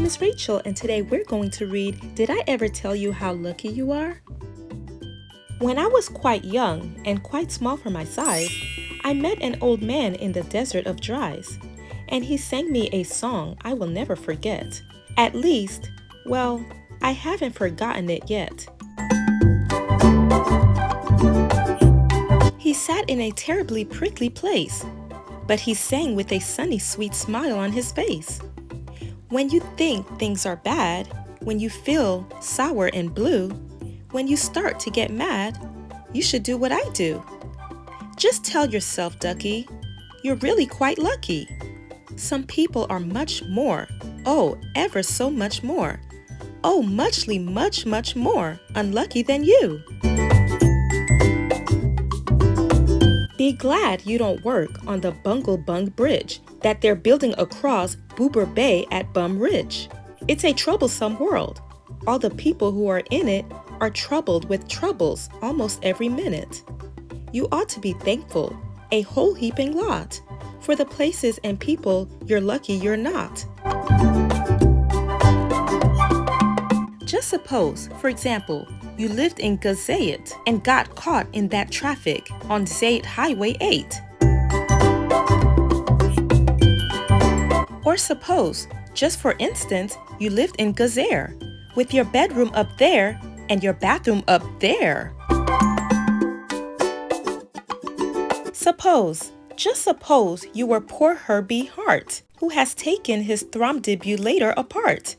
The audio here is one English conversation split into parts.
name is Rachel, and today we're going to read Did I Ever Tell You How Lucky You Are? When I was quite young and quite small for my size, I met an old man in the desert of dries, and he sang me a song I will never forget. At least, well, I haven't forgotten it yet. He sat in a terribly prickly place, but he sang with a sunny, sweet smile on his face. When you think things are bad, when you feel sour and blue, when you start to get mad, you should do what I do. Just tell yourself, ducky, you're really quite lucky. Some people are much more, oh, ever so much more, oh, muchly, much, much more unlucky than you. Be glad you don't work on the Bungle Bung Bridge that they're building across Boober Bay at Bum Ridge. It's a troublesome world. All the people who are in it are troubled with troubles almost every minute. You ought to be thankful, a whole heaping lot, for the places and people you're lucky you're not. Just suppose, for example, you lived in Gazayat and got caught in that traffic on Zayat Highway 8. Or suppose, just for instance, you lived in Gazair with your bedroom up there and your bathroom up there. Suppose, just suppose you were poor Herbie Hart, who has taken his thromdeambulator apart.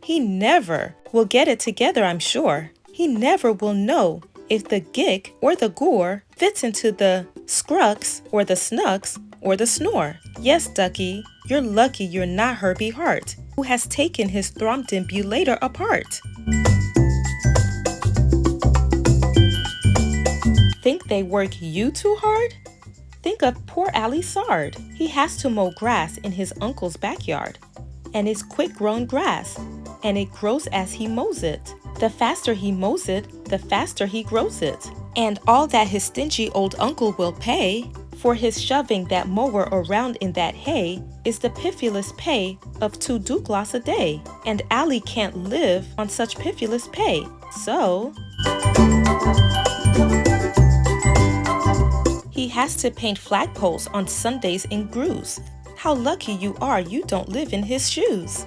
He never will get it together, I'm sure. He never will know if the gick or the gore fits into the scrux or the snucks or the snore. Yes, ducky, you're lucky you're not Herbie Hart, who has taken his thromdeambulator apart. Think they work you too hard? Think of poor Ali Sard. He has to mow grass in his uncle's backyard. And it's quick-grown grass, and it grows as he mows it. The faster he mows it, the faster he grows it. And all that his stingy old uncle will pay for his shoving that mower around in that hay is the piffulous pay of 2 douglas a day. And Ali can't live on such piffulous pay. So he has to paint flagpoles on Sundays in grooves. How lucky you are you don't live in his shoes.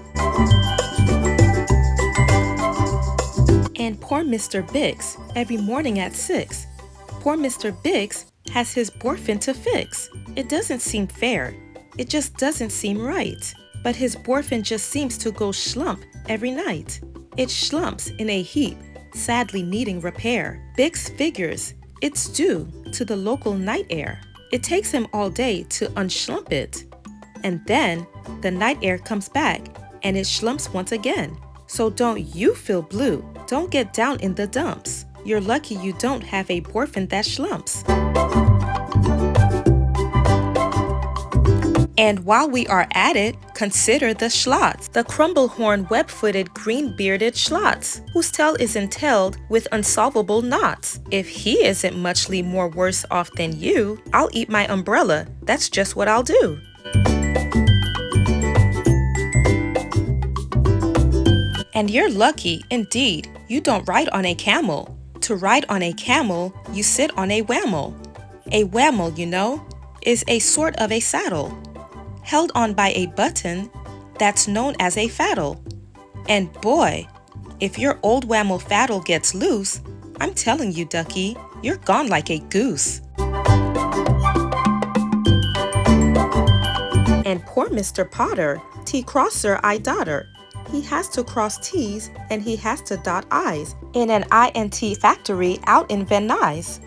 And poor Mr. Bix, every morning at 6. Poor Mr. Bix has his boyfriend to fix. It doesn't seem fair. It just doesn't seem right. But his boyfriend just seems to go slump every night. It slumps in a heap, sadly needing repair. Bix figures it's due to the local night air. It takes him all day to unslump it. And then the night air comes back and it slumps once again. So don't you feel blue. Don't get down in the dumps. You're lucky you don't have a boyfriend that slumps. And while we are at it, consider the schlots, the crumble-horned, web-footed, green-bearded schlots, whose tail is entailed with unsolvable knots. If he isn't muchly more worse off than you, I'll eat my umbrella. That's just what I'll do. And you're lucky, indeed, you don't ride on a camel. To ride on a camel, you sit on a whammel. A whammel, you know, is a sort of a saddle, held on by a button that's known as a faddle. And boy, if your old whammel faddle gets loose, I'm telling you, ducky, you're gone like a goose. And poor Mr. Potter, T-crosser, I-dotter. He has to cross T's and he has to dot I's in an INT factory out in Van Nuys.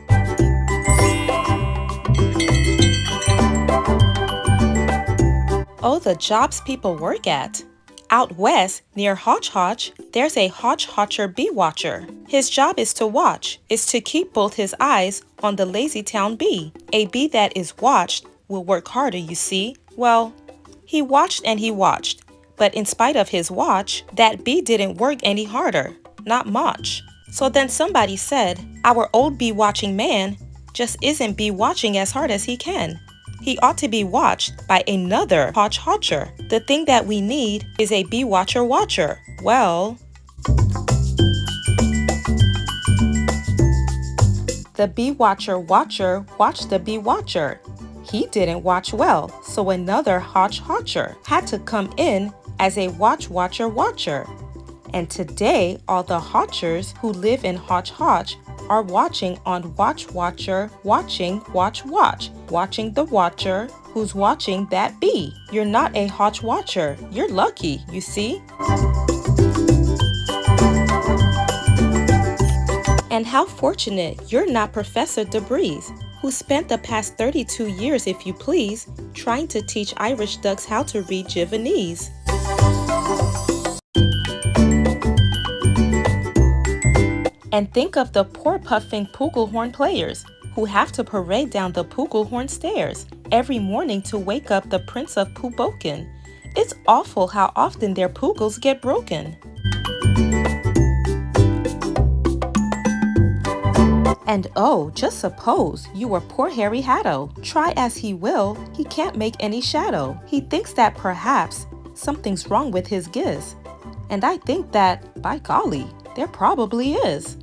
Oh, the jobs people work at. Out west, near Hodge Hodge, there's a Hodge Hodger bee watcher. His job is to watch, is to keep both his eyes on the lazy town bee. A bee that is watched will work harder, you see. Well, he watched and he watched. But in spite of his watch, that bee didn't work any harder, not much. So then somebody said, our old bee watching man just isn't bee watching as hard as he can. He ought to be watched by another hodge-hodger. The thing that we need is a bee-watcher-watcher. Well, the bee-watcher-watcher watched the bee-watcher. He didn't watch well, so another hodge-hodger had to come in as a watch-watcher-watcher. And today, all the hodgers who live in hodge-hodge are watching on watch-watcher, watching watch-watch, watching the watcher who's watching that bee. You're not a hodge-watcher. You're lucky, you see? And how fortunate you're not Professor Debris, who spent the past 32 years, if you please, trying to teach Irish ducks how to read Javanese. And think of the poor puffing Pugelhorn players who have to parade down the Pugelhorn stairs every morning to wake up the Prince of Puboken. It's awful how often their pugels get broken. And oh, just suppose you were poor Harry Hatto. Try as he will, he can't make any shadow. He thinks that perhaps something's wrong with his giz. And I think that, by golly, there probably is.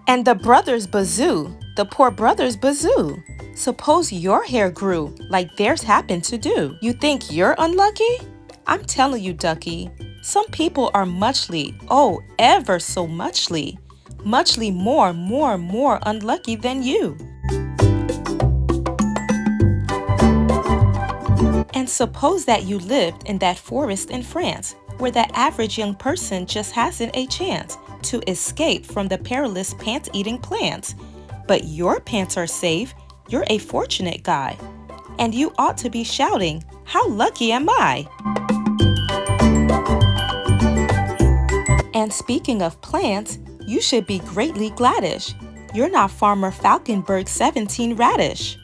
And the brothers Bazoo, the poor brothers Bazoo. Suppose your hair grew like theirs happened to do. You think you're unlucky? I'm telling you, Ducky, some people are muchly, oh, ever so muchly more unlucky than you. And suppose that you lived in that forest in France, where the average young person just hasn't a chance to escape from the perilous pants-eating plants. But your pants are safe, you're a fortunate guy. And you ought to be shouting, "How lucky am I?" And speaking of plants, you should be greatly gladdish. You're not Farmer Falkenberg 17 Radish.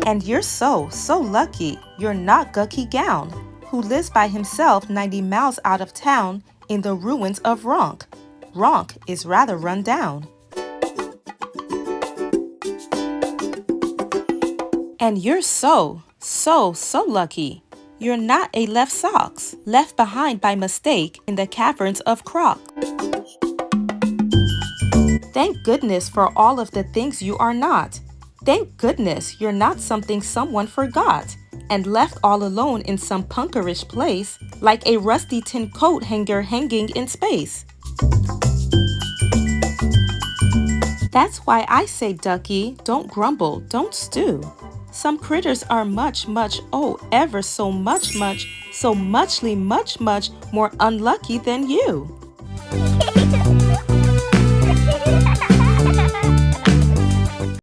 And you're so lucky you're not Gucky Gown, who lives by himself 90 miles out of town in the ruins of Ronk. Ronk is rather run down. And you're so lucky you're not a Left Socks, left behind by mistake in the caverns of Croc. Thank goodness for all of the things you are not. Thank goodness you're not something someone forgot and left all alone in some punkerish place, like a rusty tin coat hanger hanging in space. That's why I say, Ducky, don't grumble, don't stew. Some critters are much, oh, ever so much more unlucky than you.